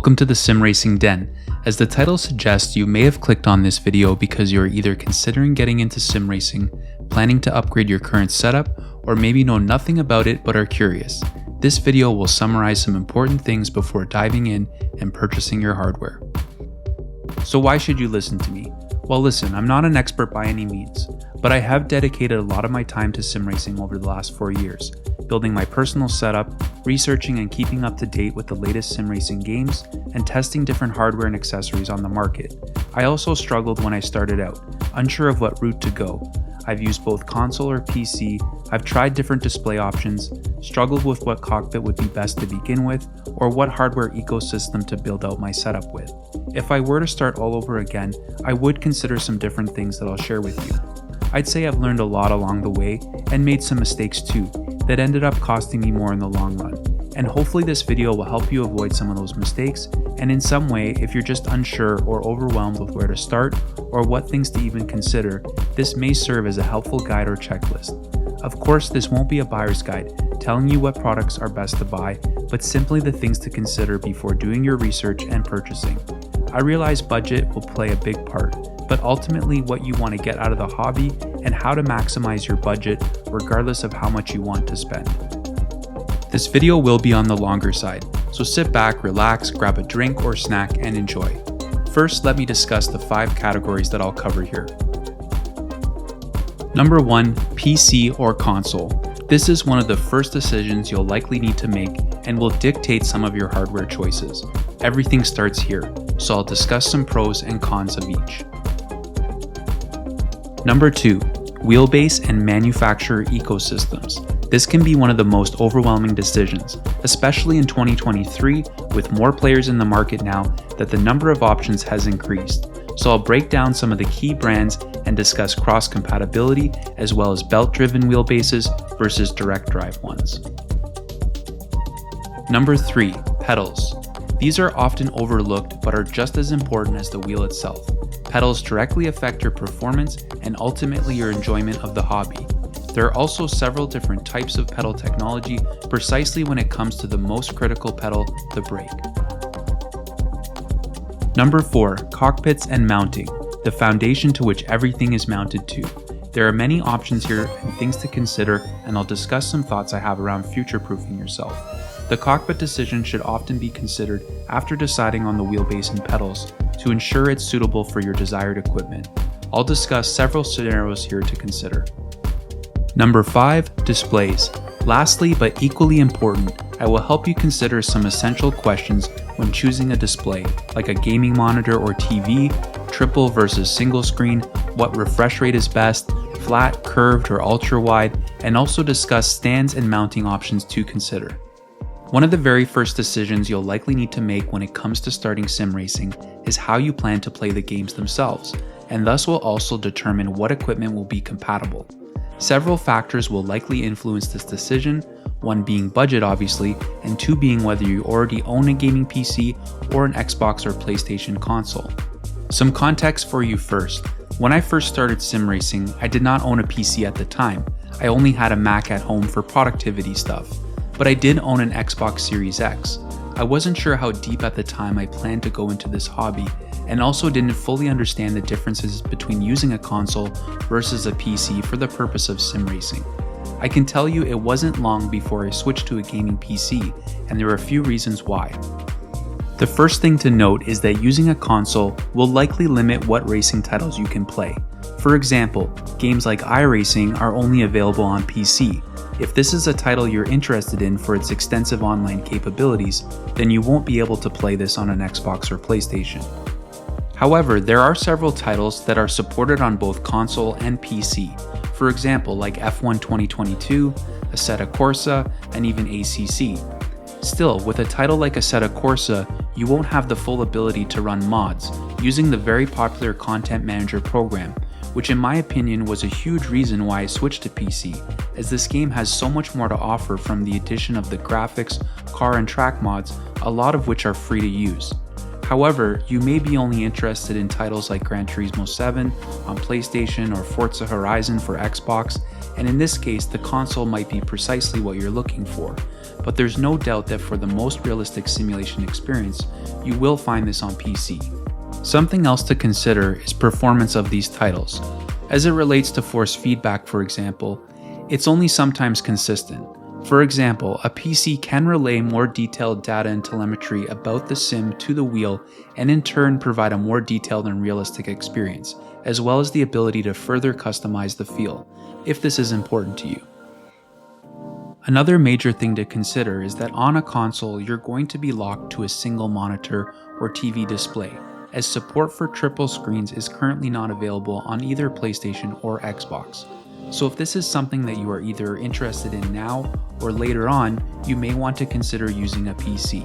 Welcome to the Sim Racing Den. As the title suggests, you may have clicked on this video because you're either considering getting into sim racing, planning to upgrade your current setup, or maybe know nothing about it but are curious. This video will summarize some important things before diving in and purchasing your hardware. So why should you listen to me? Well, listen, I'm not an expert by any means, but I have dedicated a lot of my time to sim racing over the last 4 years, building my personal setup, researching and keeping up to date with the latest sim racing games, and testing different hardware and accessories on the market. I also struggled when I started out, unsure of what route to go. I've used both console or PC, I've tried different display options, struggled with what cockpit would be best to begin with, or what hardware ecosystem to build out my setup with. If I were to start all over again, I would consider some different things that I'll share with you. I'd say I've learned a lot along the way and made some mistakes too that ended up costing me more in the long run. And hopefully this video will help you avoid some of those mistakes, and in some way, if you're just unsure or overwhelmed with where to start or what things to even consider, this may serve as a helpful guide or checklist. Of course, this won't be a buyer's guide telling you what products are best to buy, but simply the things to consider before doing your research and purchasing. I realize budget will play a big part, but ultimately what you want to get out of the hobby and how to maximize your budget regardless of how much you want to spend. This video will be on the longer side, so sit back, relax, grab a drink or snack and enjoy. First, let me discuss the 5 categories that I'll cover here. Number 1, PC or console. This is one of the first decisions you'll likely need to make and will dictate some of your hardware choices. Everything starts here, so I'll discuss some pros and cons of each. Number 2, wheelbase and manufacturer ecosystems. This can be one of the most overwhelming decisions, especially in 2023 with more players in the market now that the number of options has increased. So I'll break down some of the key brands and discuss cross-compatibility as well as belt-driven wheelbases versus direct drive ones. Number 3, pedals. These are often overlooked but are just as important as the wheel itself. Pedals directly affect your performance and ultimately your enjoyment of the hobby. There are also several different types of pedal technology precisely when it comes to the most critical pedal, the brake. Number 4, cockpits and mounting, the foundation to which everything is mounted to. There are many options here and things to consider, and I'll discuss some thoughts I have around future-proofing yourself. The cockpit decision should often be considered after deciding on the wheelbase and pedals to ensure it's suitable for your desired equipment. I'll discuss several scenarios here to consider. Number 5, displays. Lastly, but equally important, I will help you consider some essential questions when choosing a display, like a gaming monitor or TV, triple versus single screen, what refresh rate is best, flat, curved, or ultra-wide, and also discuss stands and mounting options to consider. One of the very first decisions you'll likely need to make when it comes to starting sim racing is how you plan to play the games themselves, and thus will also determine what equipment will be compatible. Several factors will likely influence this decision, one being budget obviously, and 2 being whether you already own a gaming PC or an Xbox or PlayStation console. Some context for you first. When I first started sim racing, I did not own a PC at the time. I only had a Mac at home for productivity stuff, but I did own an Xbox Series X. I wasn't sure how deep at the time I planned to go into this hobby, and also didn't fully understand the differences between using a console versus a PC for the purpose of sim racing. I can tell you it wasn't long before I switched to a gaming PC, and there are a few reasons why. The first thing to note is that using a console will likely limit what racing titles you can play. For example, games like iRacing are only available on PC. If this is a title you're interested in for its extensive online capabilities, then you won't be able to play this on an Xbox or PlayStation. However, there are several titles that are supported on both console and PC, for example like F1 2022, Assetto Corsa, and even ACC. Still, with a title like Assetto Corsa, you won't have the full ability to run mods using the very popular Content Manager program, which in my opinion was a huge reason why I switched to PC, as this game has so much more to offer from the addition of the graphics, car and track mods, a lot of which are free to use. However, you may be only interested in titles like Gran Turismo 7 on PlayStation or Forza Horizon for Xbox, and in this case, the console might be precisely what you're looking for. But there's no doubt that for the most realistic simulation experience, you will find this on PC. Something else to consider is performance of these titles. As it relates to force feedback, for example, it's only sometimes consistent. For example, a PC can relay more detailed data and telemetry about the sim to the wheel and in turn provide a more detailed and realistic experience, as well as the ability to further customize the feel, if this is important to you. Another major thing to consider is that on a console you're going to be locked to a single monitor or TV display, as support for triple screens is currently not available on either PlayStation or Xbox. So if this is something that you are either interested in now or later on, you may want to consider using a PC.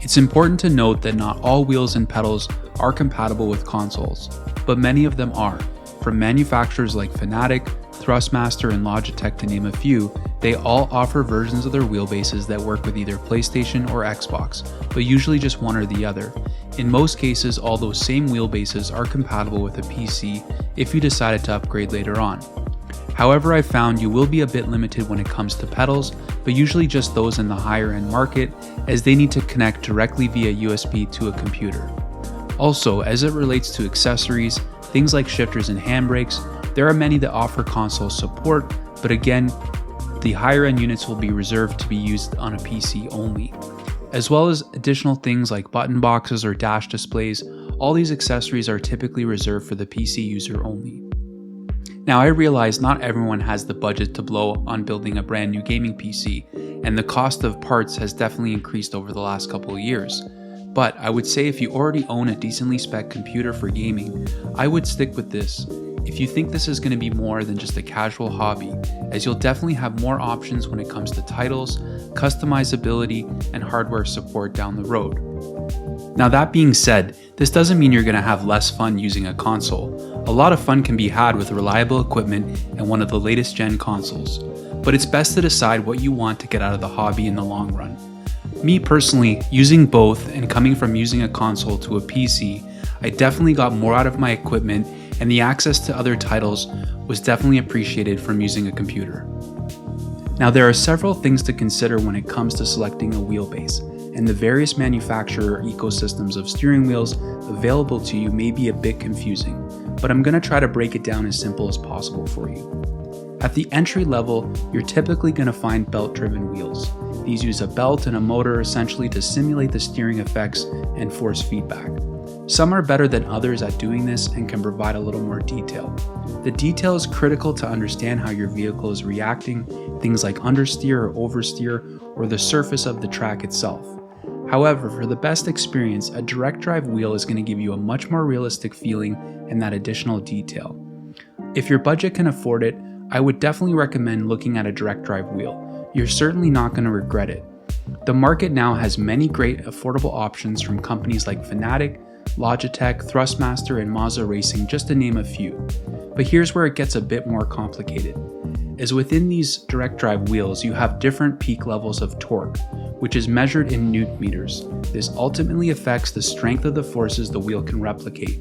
It's important to note that not all wheels and pedals are compatible with consoles, but many of them are. From manufacturers like Fanatec, Thrustmaster, and Logitech to name a few, they all offer versions of their wheelbases that work with either PlayStation or Xbox, but usually just one or the other. In most cases, all those same wheelbases are compatible with a PC if you decided to upgrade later on. However, I found you will be a bit limited when it comes to pedals, but usually just those in the higher end market, as they need to connect directly via USB to a computer. Also, as it relates to accessories, things like shifters and handbrakes, there are many that offer console support, but again, the higher end units will be reserved to be used on a PC only. As well as additional things like button boxes or dash displays, all these accessories are typically reserved for the PC user only. Now, I realize not everyone has the budget to blow on building a brand new gaming PC, and the cost of parts has definitely increased over the last couple of years. But I would say if you already own a decently spec computer for gaming, I would stick with this. If you think this is going to be more than just a casual hobby, as you'll definitely have more options when it comes to titles, customizability, and hardware support down the road. Now that being said, this doesn't mean you're going to have less fun using a console. A lot of fun can be had with reliable equipment and one of the latest gen consoles, but it's best to decide what you want to get out of the hobby in the long run. Me personally, using both and coming from using a console to a PC, I definitely got more out of my equipment, and the access to other titles was definitely appreciated from using a computer. Now there are several things to consider when it comes to selecting a wheelbase, and the various manufacturer ecosystems of steering wheels available to you may be a bit confusing, but I'm going to try to break it down as simple as possible for you. At the entry level, you're typically going to find belt-driven wheels. These use a belt and a motor essentially to simulate the steering effects and force feedback. Some are better than others at doing this and can provide a little more detail. The detail is critical to understand how your vehicle is reacting, things like understeer or oversteer, or the surface of the track itself. However, for the best experience, a direct drive wheel is going to give you a much more realistic feeling and that additional detail. If your budget can afford it, I would definitely recommend looking at a direct drive wheel. You're certainly not going to regret it. The market now has many great affordable options from companies like Fanatec, Logitech, Thrustmaster, and Mazda Racing, just to name a few. But here's where it gets a bit more complicated. As within these direct drive wheels, you have different peak levels of torque, which is measured in Newton meters. This ultimately affects the strength of the forces the wheel can replicate.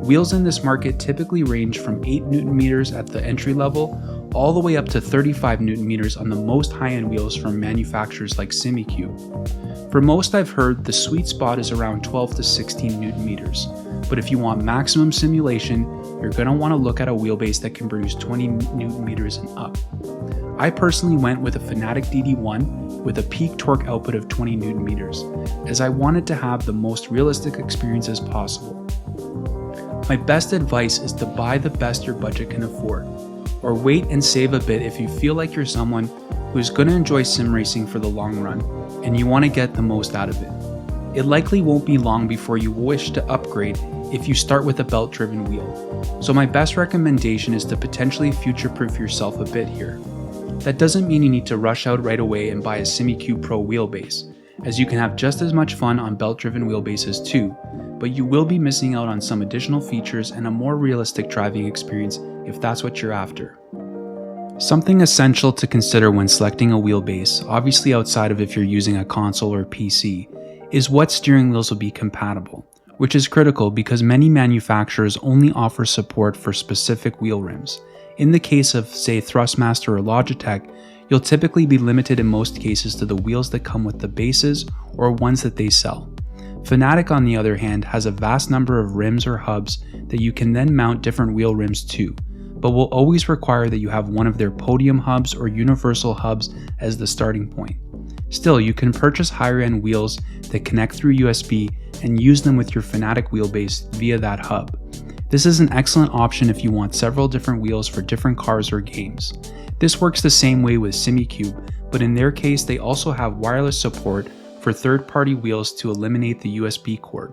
Wheels in this market typically range from 8 Newton meters at the entry level, all the way up to 35 Newton meters on the most high-end wheels from manufacturers like SimiCube. For most I've heard, the sweet spot is around 12 to 16 Newton meters, but if you want maximum simulation, you're going to want to look at a wheelbase that can produce 20 Newton meters and up. I personally went with a Fanatec DD1 with a peak torque output of 20 Newton meters, as I wanted to have the most realistic experience as possible. My best advice is to buy the best your budget can afford, or wait and save a bit if you feel like you're someone who's going to enjoy sim racing for the long run and you want to get the most out of it. It likely won't be long before you wish to upgrade if you start with a belt-driven wheel. So my best recommendation is to potentially future-proof yourself a bit here. That doesn't mean you need to rush out right away and buy a SimiCube Pro wheelbase, as you can have just as much fun on belt-driven wheelbases too, but you will be missing out on some additional features and a more realistic driving experience if that's what you're after. Something essential to consider when selecting a wheelbase, obviously outside of if you're using a console or PC, is what steering wheels will be compatible, which is critical because many manufacturers only offer support for specific wheel rims. In the case of, say, Thrustmaster or Logitech, you'll typically be limited in most cases to the wheels that come with the bases or ones that they sell. Fanatec, on the other hand, has a vast number of rims or hubs that you can then mount different wheel rims to, but will always require that you have one of their podium hubs or universal hubs as the starting point. Still, you can purchase higher-end wheels that connect through USB and use them with your Fanatec wheelbase via that hub. This is an excellent option if you want several different wheels for different cars or games. This works the same way with SimiCube, but in their case they also have wireless support for third-party wheels to eliminate the USB cord.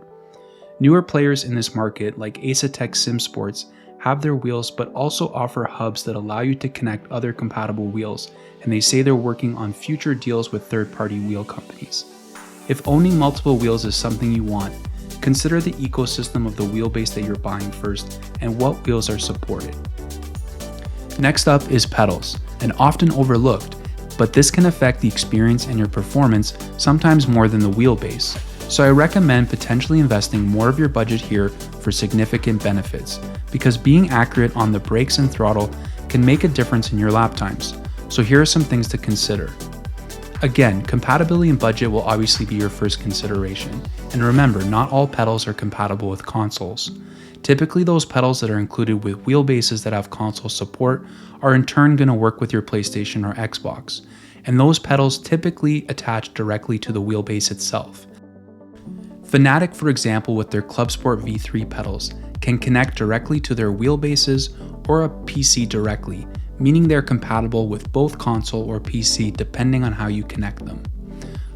Newer players in this market, like Asetek Sim Sports, have their wheels but also offer hubs that allow you to connect other compatible wheels, and they say they're working on future deals with third-party wheel companies. If owning multiple wheels is something you want, consider the ecosystem of the wheelbase that you're buying first and what wheels are supported. Next up is pedals, and often overlooked, but this can affect the experience and your performance sometimes more than the wheelbase. So I recommend potentially investing more of your budget here for significant benefits, because being accurate on the brakes and throttle can make a difference in your lap times. So here are some things to consider. Again, compatibility and budget will obviously be your first consideration. And remember, not all pedals are compatible with consoles. Typically, those pedals that are included with wheelbases that have console support are in turn going to work with your PlayStation or Xbox. And those pedals typically attach directly to the wheelbase itself. Fanatec, for example, with their Club Sport V3 pedals, can connect directly to their wheelbases or a PC directly, meaning they're compatible with both console or PC depending on how you connect them.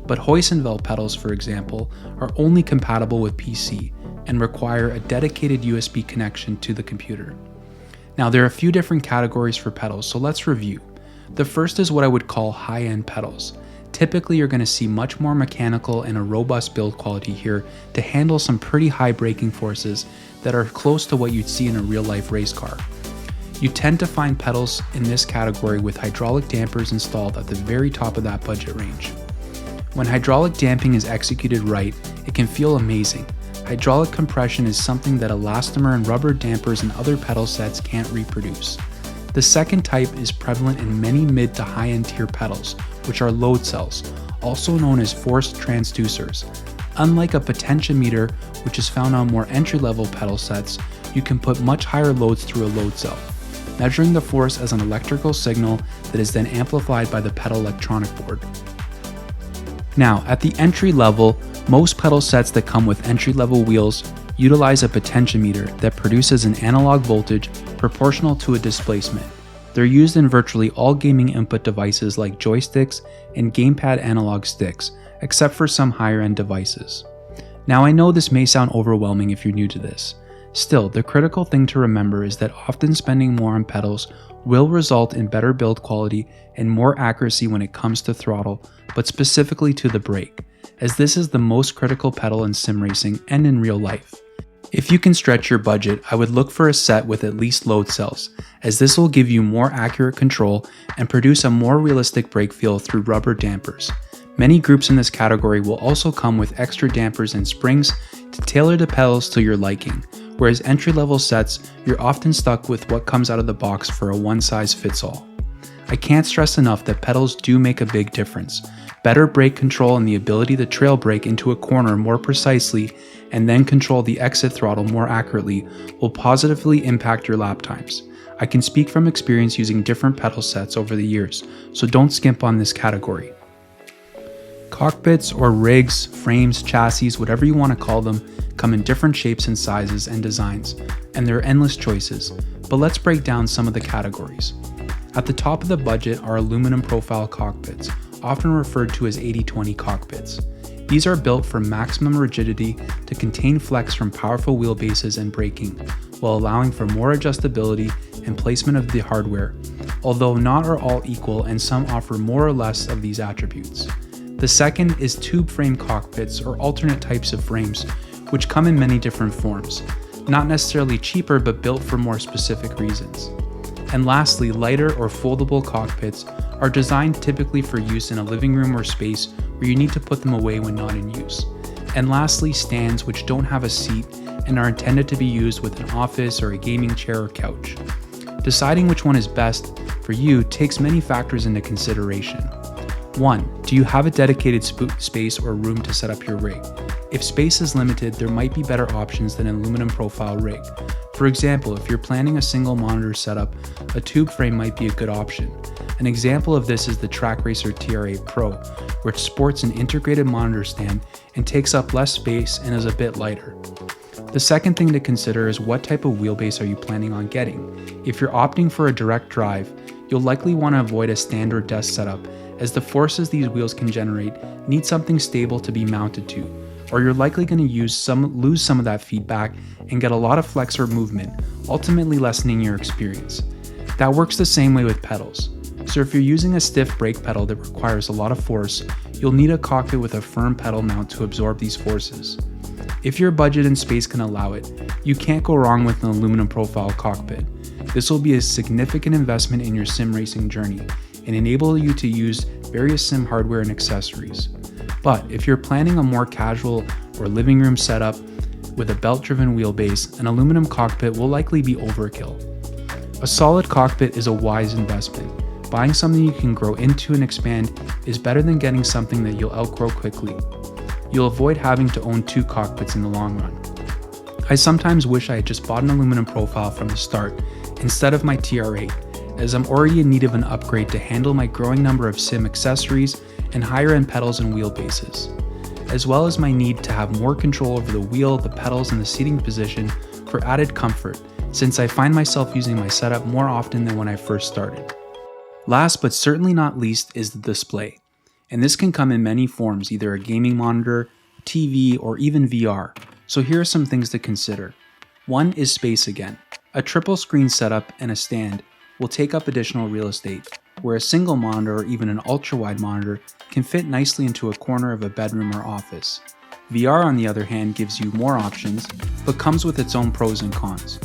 But Huysenfeld pedals, for example, are only compatible with PC and require a dedicated USB connection to the computer. Now, there are a few different categories for pedals, so let's review. The first is what I would call high-end pedals. Typically, you're going to see much more mechanical and a robust build quality here to handle some pretty high braking forces that are close to what you'd see in a real-life race car. You tend to find pedals in this category with hydraulic dampers installed at the very top of that budget range. When hydraulic damping is executed right, it can feel amazing. Hydraulic compression is something that elastomer and rubber dampers and other pedal sets can't reproduce. The second type is prevalent in many mid to high-end tier pedals, which are load cells, also known as forced transducers. Unlike a potentiometer, which is found on more entry-level pedal sets, you can put much higher loads through a load cell, measuring the force as an electrical signal that is then amplified by the pedal electronic board. Now, at the entry level, most pedal sets that come with entry-level wheels utilize a potentiometer that produces an analog voltage proportional to a displacement. They're used in virtually all gaming input devices like joysticks and gamepad analog sticks, except for some higher-end devices. Now, I know this may sound overwhelming if you're new to this. Still, the critical thing to remember is that often spending more on pedals will result in better build quality and more accuracy when it comes to throttle, but specifically to the brake, as this is the most critical pedal in sim racing and in real life. If you can stretch your budget, I would look for a set with at least load cells, as this will give you more accurate control and produce a more realistic brake feel through rubber dampers. Many groups in this category will also come with extra dampers and springs to tailor the pedals to your liking, whereas entry-level sets, you're often stuck with what comes out of the box for a one-size-fits-all. I can't stress enough that pedals do make a big difference. Better brake control and the ability to trail brake into a corner more precisely and then control the exit throttle more accurately will positively impact your lap times. I can speak from experience using different pedal sets over the years, so don't skimp on this category. Cockpits or rigs, frames, chassis, whatever you want to call them, come in different shapes and sizes and designs, and there are endless choices, but let's break down some of the categories. At the top of the budget are aluminum profile cockpits, often referred to as 80/20 cockpits. These are built for maximum rigidity to contain flex from powerful wheelbases and braking, while allowing for more adjustability and placement of the hardware, although not are all equal and some offer more or less of these attributes. The second is tube frame cockpits or alternate types of frames, which come in many different forms, not necessarily cheaper but built for more specific reasons. And lastly, lighter or foldable cockpits are designed typically for use in a living room or space where you need to put them away when not in use. And lastly, stands which don't have a seat and are intended to be used with an office or a gaming chair or couch. Deciding which one is best for you takes many factors into consideration. 1. Do you have a dedicated space or room to set up your rig? If space is limited, there might be better options than an aluminum profile rig. For example, if you're planning a single monitor setup, a tube frame might be a good option. An example of this is the Track Racer TR8 Pro, which sports an integrated monitor stand and takes up less space and is a bit lighter. The second thing to consider is what type of wheelbase are you planning on getting. If you're opting for a direct drive, you'll likely want to avoid a standard desk setup, as the forces these wheels can generate need something stable to be mounted to, or you're likely going to lose some of that feedback and get a lot of flex or movement, ultimately lessening your experience. That works the same way with pedals. So if you're using a stiff brake pedal that requires a lot of force, you'll need a cockpit with a firm pedal mount to absorb these forces. If your budget and space can allow it, you can't go wrong with an aluminum profile cockpit. This will be a significant investment in your sim racing journey and enable you to use various sim hardware and accessories. But if you're planning a more casual or living room setup with a belt-driven wheelbase, an aluminum cockpit will likely be overkill. A solid cockpit is a wise investment. Buying something you can grow into and expand is better than getting something that you'll outgrow quickly. You'll avoid having to own two cockpits in the long run. I sometimes wish I had just bought an aluminum profile from the start instead of my TR8, as I'm already in need of an upgrade to handle my growing number of sim accessories and higher end pedals and wheelbases, as well as my need to have more control over the wheel, the pedals, and the seating position for added comfort, since I find myself using my setup more often than when I first started. Last but certainly not least is the display, and this can come in many forms, either a gaming monitor, TV, or even VR. So here are some things to consider. One is space again. A triple screen setup and a stand will take up additional real estate, where a single monitor or even an ultra-wide monitor can fit nicely into a corner of a bedroom or office. VR, on the other hand, gives you more options, but comes with its own pros and cons.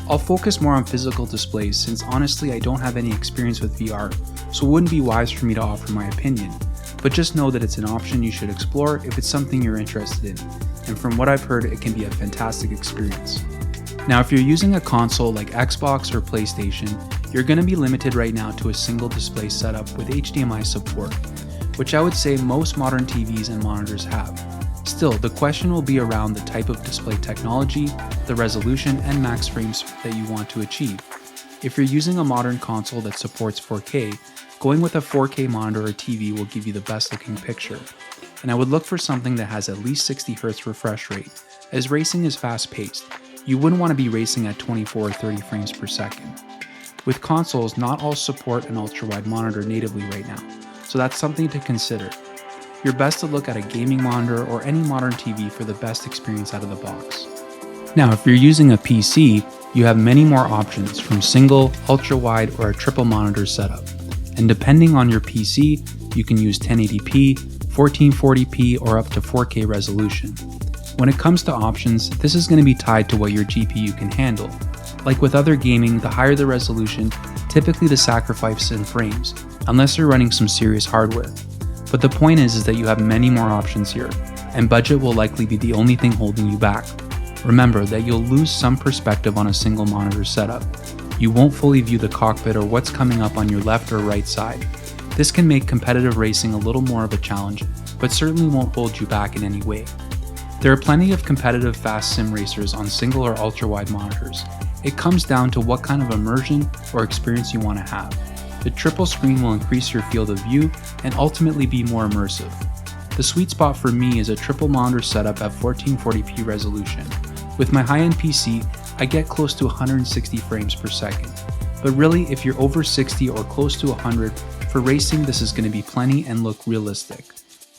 I'll focus more on physical displays since honestly I don't have any experience with VR, so it wouldn't be wise for me to offer my opinion, but just know that it's an option you should explore if it's something you're interested in, and from what I've heard, it can be a fantastic experience. Now, if you're using a console like Xbox or PlayStation, you're going to be limited right now to a single display setup with HDMI support, which I would say most modern TVs and monitors have. Still, the question will be around the type of display technology, the resolution, and max frames that you want to achieve. If you're using a modern console that supports 4K, going with a 4K monitor or TV will give you the best looking picture. And I would look for something that has at least 60Hz refresh rate, as racing is fast paced. You wouldn't want to be racing at 24 or 30 frames per second. With consoles, not all support an ultra-wide monitor natively right now, so that's something to consider. You're best to look at a gaming monitor or any modern TV for the best experience out of the box. Now, if you're using a PC, you have many more options from single, ultra-wide, or a triple monitor setup. And depending on your PC, you can use 1080p, 1440p, or up to 4K resolution. When it comes to options, this is going to be tied to what your GPU can handle. Like with other gaming, the higher the resolution, typically the sacrifice in frames, unless you're running some serious hardware. But the point is that you have many more options here, and budget will likely be the only thing holding you back. Remember that you'll lose some perspective on a single monitor setup. You won't fully view the cockpit or what's coming up on your left or right side. This can make competitive racing a little more of a challenge, but certainly won't hold you back in any way. There are plenty of competitive fast sim racers on single or ultra-wide monitors. It comes down to what kind of immersion or experience you want to have. The triple screen will increase your field of view and ultimately be more immersive. The sweet spot for me is a triple monitor setup at 1440p resolution. With my high-end PC, I get close to 160 frames per second. But really, if you're over 60 or close to 100, for racing this is going to be plenty and look realistic.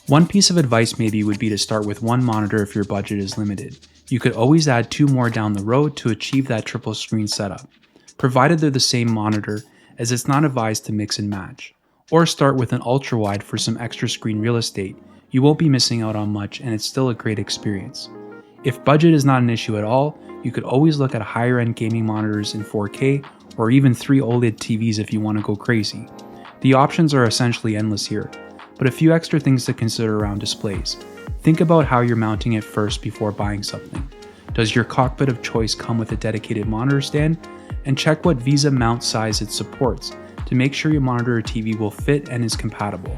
One piece of advice maybe would be to start with one monitor if your budget is limited. You could always add two more down the road to achieve that triple screen setup, provided they're the same monitor, as it's not advised to mix and match. Or start with an ultra-wide for some extra screen real estate. You won't be missing out on much and it's still a great experience. If budget is not an issue at all, you could always look at higher end gaming monitors in 4K or even 3 OLED TVs if you want to go crazy. The options are essentially endless here, but a few extra things to consider around displays. Think about how you're mounting it first before buying something. Does your cockpit of choice come with a dedicated monitor stand? and check what VISA mount size it supports to make sure your monitor or TV will fit and is compatible.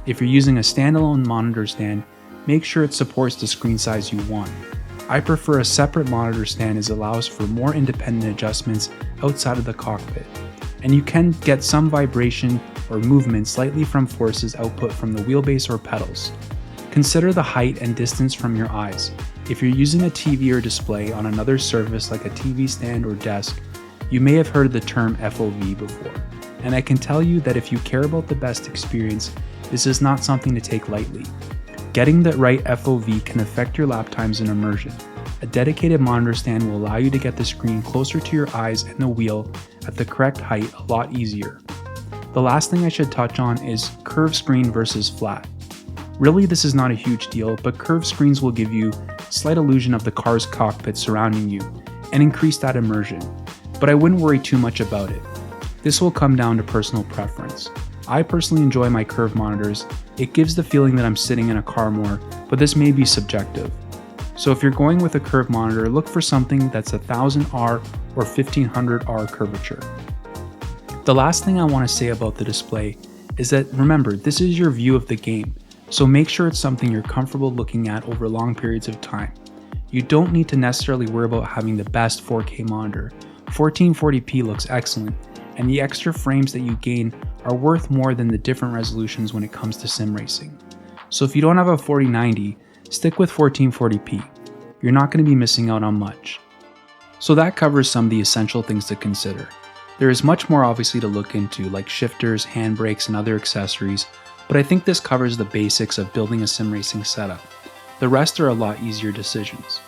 If you're using a standalone monitor stand, make sure it supports the screen size you want. I prefer a separate monitor stand as it allows for more independent adjustments outside of the cockpit, and you can get some vibration or movement slightly from forces output from the wheelbase or pedals. Consider the height and distance from your eyes. If you're using a TV or display on another surface like a TV stand or desk, you may have heard the term FOV before, and I can tell you that if you care about the best experience, this is not something to take lightly. Getting the right FOV can affect your lap times and immersion. A dedicated monitor stand will allow you to get the screen closer to your eyes and the wheel at the correct height a lot easier. The last thing I should touch on is curved screen versus flat. Really, this is not a huge deal, but curved screens will give you a slight illusion of the car's cockpit surrounding you and increase that immersion, but I wouldn't worry too much about it. This will come down to personal preference. I personally enjoy my curved monitors. It gives the feeling that I'm sitting in a car more, but this may be subjective. So if you're going with a curved monitor, look for something that's 1000R or 1500R curvature. The last thing I want to say about the display is that remember, this is your view of the game, so make sure it's something you're comfortable looking at over long periods of time. You don't need to necessarily worry about having the best 4K monitor. 1440p looks excellent, and the extra frames that you gain are worth more than the different resolutions when it comes to sim racing. So if you don't have a 4090, stick with 1440p. You're not going to be missing out on much. So that covers some of the essential things to consider. There is much more obviously to look into, like shifters, handbrakes, and other accessories, but I think this covers the basics of building a sim racing setup. The rest are a lot easier decisions.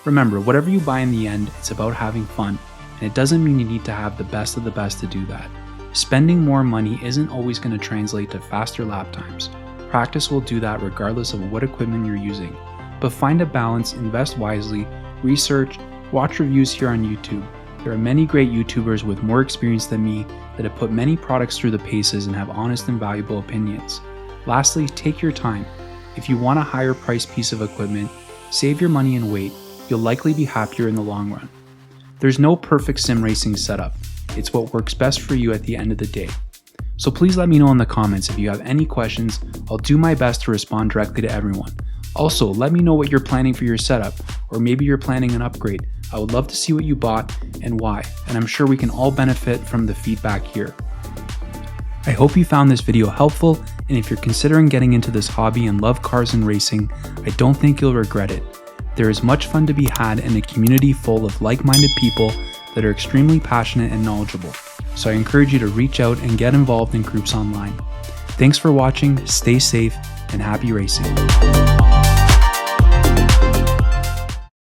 Remember, whatever you buy in the end, it's about having fun, and it doesn't mean you need to have the best of the best to do that. Spending more money isn't always going to translate to faster lap times. Practice will do that regardless of what equipment you're using. But find a balance, invest wisely, research, watch reviews here on YouTube. There are many great YouTubers with more experience than me that have put many products through the paces and have honest and valuable opinions. Lastly, take your time. If you want a higher priced piece of equipment, save your money and wait. You'll likely be happier in the long run. There's no perfect sim racing setup. It's what works best for you at the end of the day. So please let me know in the comments if you have any questions. I'll do my best to respond directly to everyone. Also, let me know what you're planning for your setup, or maybe you're planning an upgrade. I would love to see what you bought and why, and I'm sure we can all benefit from the feedback here. I hope you found this video helpful, and if you're considering getting into this hobby and love cars and racing, I don't think you'll regret it. There is much fun to be had in a community full of like-minded people that are extremely passionate and knowledgeable, so I encourage you to reach out and get involved in groups online. Thanks for watching, stay safe, and happy racing.